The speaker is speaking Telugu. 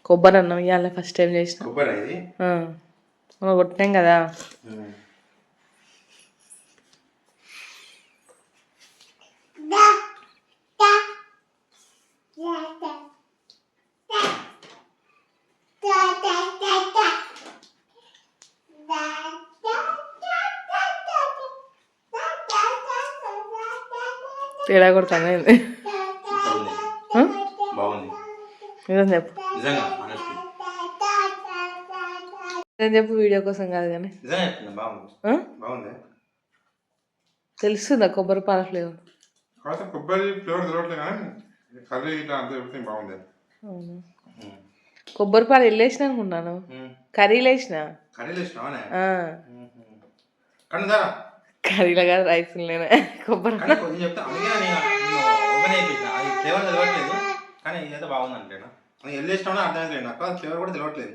కొబ్బరి అన్నం ఇవాళ ఫస్ట్ టైం చేసిన. కొబ్బరి ఇది మనం కొట్టినాం కదా. తేడా కొడతాను బాగుంది నిజం చెప్పు. నిజంగా నిజం చెప్పు, వీడియో కోసం కాదు కానీ. నిజంగా చెప్తున్నా బాగుంది. బాగుంది. తెలుస్తుందా కొబ్బరి పాల ఫ్లేవర్? కొబ్బరి ఫ్లేవర్ తెలియట్లేదు కానీ కర్రీ ఇట్లా అంతా చెప్తే బాగుంది. అవును, కొబ్బరి పాలు వెళ్ళేసిన అనుకున్నాను. కర్రీలు వేసిన. కర్రీలో కాదు, రైస్లోనే కొబ్బరి చెప్తా కానీ ఇదైతే బాగుంది అంటే వెళ్ళేసినా అర్థం లేదు నాకు ఫ్లేవర్ కూడా తెలియట్లేదు.